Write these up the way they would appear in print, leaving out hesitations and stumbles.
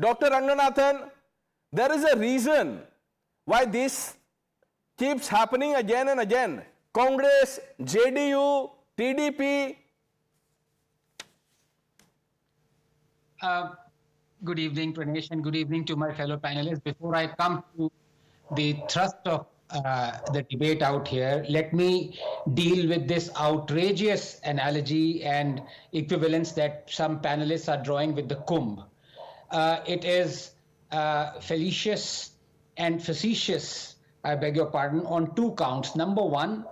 Dr. Ranganathan, there is a reason why this keeps happening again and again. Congress, JDU, TDP. Good evening, Pranesh, and good evening to my fellow panelists. Before I come to the thrust of the debate out here, let me deal with this outrageous analogy and equivalence that some panelists are drawing with the Kumbh. It is fallacious and facetious, I beg your pardon, on two counts. Number one,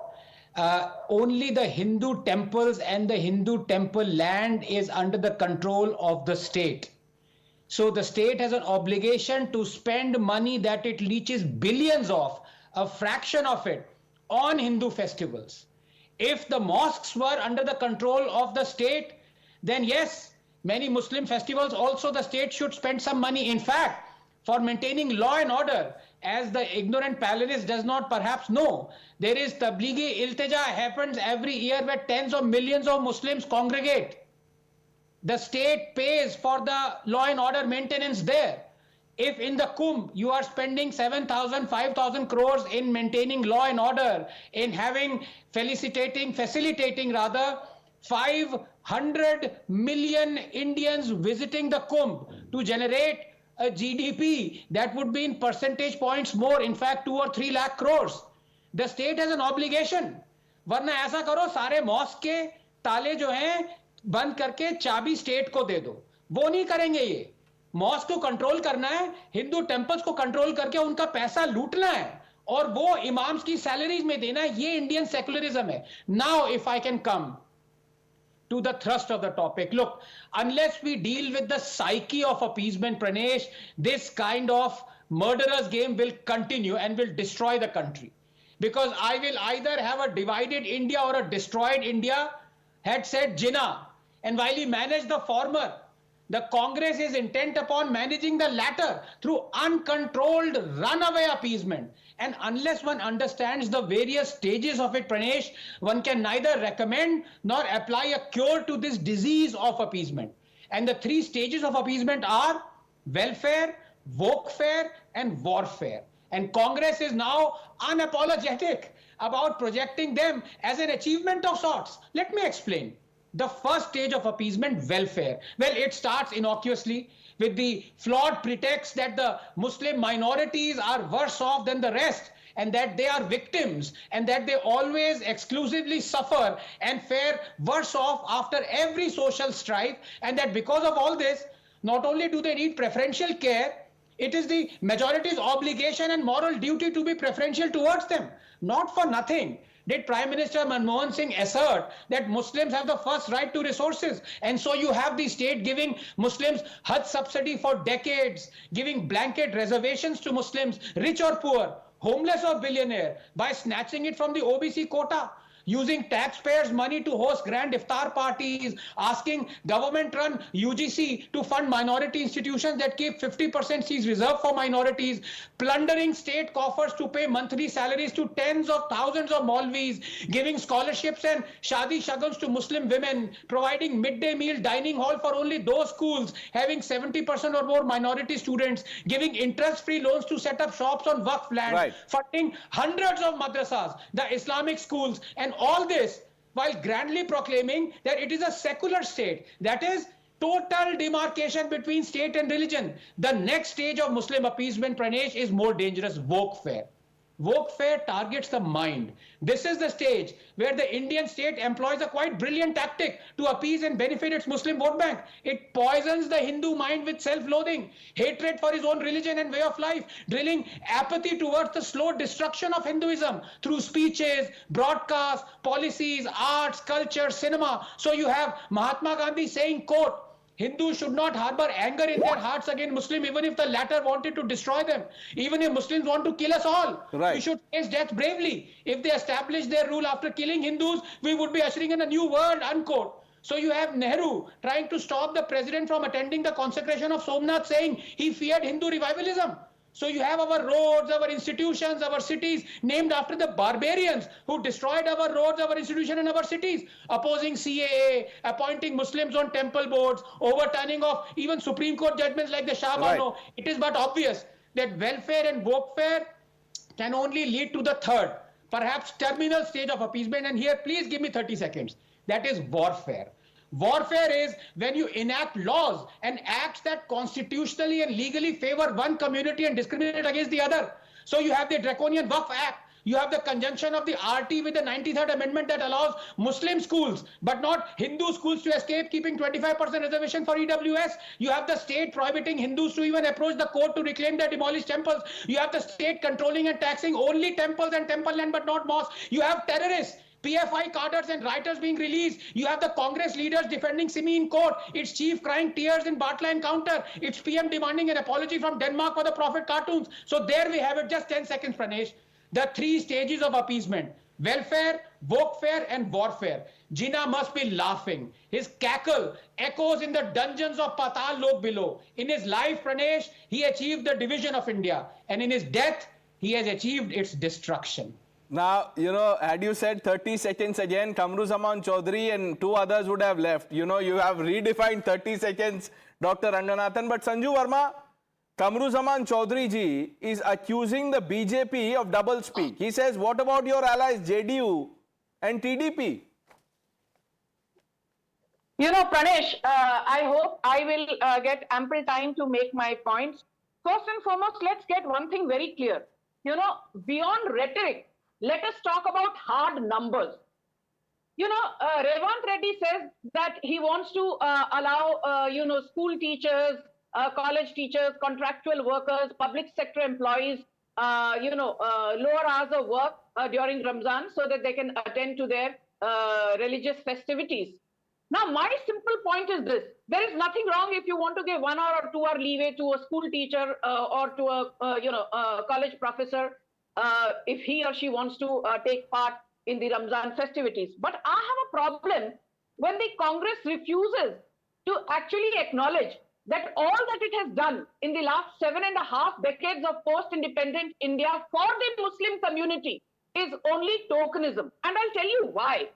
only the Hindu temples and the Hindu temple land is under the control of the state. So the state has an obligation to spend money that it leaches billions of, a fraction of it, on Hindu festivals. If the mosques were under the control of the state, then yes, many Muslim festivals also the state should spend some money. In fact, for maintaining law and order, as the ignorant panelist does not perhaps know, there is Tablighi Iltija happens every year where tens of millions of Muslims congregate. The state pays for the law and order maintenance there. If in the Kumbh you are spending 7,000, 5,000 crores in maintaining law and order, in having facilitating 500 million Indians visiting the Kumbh to generate a GDP that would be in percentage points more, in fact 2 or 3 lakh crores. The state has an obligation. वरना ऐसा करो सारे mask के ताले जो हैं बंद करके चाबी स्टेट को दे दो. वो नहीं करेंगे ये. मॉस्क को कंट्रोल करना है, हिंदू टेम्पल्स को कंट्रोल करके उनका पैसा लूटना है और वो इमाम्स की सैलरीज में देना है. ये इंडियन सेक्युलरिज्म है. Now if I can come to the thrust of the topic. Look, unless we deal with the psyche of appeasement, Pranesh, this kind of murderous game will continue and will destroy the country. Because I will either have a divided India or a destroyed India, had said Jinnah. And while he managed the former, the Congress is intent upon managing the latter through uncontrolled runaway appeasement. And unless one understands the various stages of it, Pranesh, one can neither recommend nor apply a cure to this disease of appeasement. And the three stages of appeasement are welfare, wokefare, and warfare. And Congress is now unapologetic about projecting them as an achievement of sorts. Let me explain. The first stage of appeasement, welfare. Well, it starts innocuously with the flawed pretext that the Muslim minorities are worse off than the rest and that they are victims and that they always exclusively suffer and fare worse off after every social strife, and that because of all this, not only do they need preferential care, it is the majority's obligation and moral duty to be preferential towards them. Not for nothing did Prime Minister Manmohan Singh assert that Muslims have the first right to resources. And so you have the state giving Muslims Hajj subsidy for decades, giving blanket reservations to Muslims, rich or poor, homeless or billionaire, by snatching it from the OBC quota, using taxpayers' money to host grand iftar parties, asking government-run UGC to fund minority institutions that keep 50% seats reserved for minorities, plundering state coffers to pay monthly salaries to tens of thousands of Maulvis, giving scholarships and shadi shaguns to Muslim women, providing midday meal dining hall for only those schools having 70% or more minority students, giving interest-free loans to set up shops on Waqf land, funding hundreds of madrasas, the Islamic schools, and all this while grandly proclaiming that it is a secular state. That is total demarcation between state and religion. The next stage of Muslim appeasement, Pranesh, is more dangerous, wokefare. Wokefare targets the mind. This is the stage where the Indian state employs a quite brilliant tactic to appease and benefit its Muslim vote bank. It poisons the Hindu mind with self-loathing, hatred for his own religion and way of life, drilling apathy towards the slow destruction of Hinduism through speeches, broadcasts, policies, arts, culture, cinema. So you have Mahatma Gandhi saying, quote, Hindus should not harbor anger in their hearts against Muslims, even if the latter wanted to destroy them. Even if Muslims want to kill us all, we should face death bravely. If they establish their rule after killing Hindus, we would be ushering in a new world, unquote. So you have Nehru trying to stop the president from attending the consecration of Somnath, saying he feared Hindu revivalism. So you have our roads, our institutions, our cities named after the barbarians who destroyed our roads, our institutions and our cities, opposing CAA, appointing Muslims on temple boards, overturning of even Supreme Court judgments like the Shah Bano. Right. It is but obvious that welfare and workfare can only lead to the third, perhaps terminal stage of appeasement. And here, please give me 30 seconds. That is warfare. Warfare is when you enact laws and acts that constitutionally and legally favor one community and discriminate against the other. So you have the draconian Waqf Act. You have the conjunction of the RT with the 93rd Amendment that allows Muslim schools, but not Hindu schools to escape, keeping 25% reservation for EWS. You have the state prohibiting Hindus to even approach the court to reclaim their demolished temples. You have the state controlling and taxing only temples and temple land, but not mosques. You have terrorists, PFI cadres and writers being released. You have the Congress leaders defending Simi in court, its chief crying tears in Bartla encounter, its PM demanding an apology from Denmark for the Prophet cartoons. So there we have it. Just 10 seconds, Pranesh. The three stages of appeasement: welfare, workfare, and warfare. Jinnah must be laughing. His cackle echoes in the dungeons of Patal Lok below. In his life, Pranesh, he achieved the division of India. And in his death, he has achieved its destruction. Now, had you said 30 seconds again, Kamruzaman Chaudhary and two others would have left. You have redefined 30 seconds, Dr. Ranganathan. But Sanju Verma, Kamruzaman Chaudhary ji is accusing the BJP of double speak. He says, what about your allies JDU and TDP? Pranesh, I hope I will get ample time to make my points. First and foremost, let's get one thing very clear. Beyond rhetoric, let us talk about hard numbers. Revanth Reddy says that he wants to allow, school teachers, college teachers, contractual workers, public sector employees, lower hours of work during Ramadan so that they can attend to their religious festivities. Now, my simple point is this. There is nothing wrong if you want to give 1 hour or 2 hour leeway to a school teacher or to a college professor if he or she wants to take part in the Ramadan festivities. But I have a problem when the Congress refuses to actually acknowledge that all that it has done in the last 7.5 decades of post-independent India for the Muslim community is only tokenism. And I'll tell you why.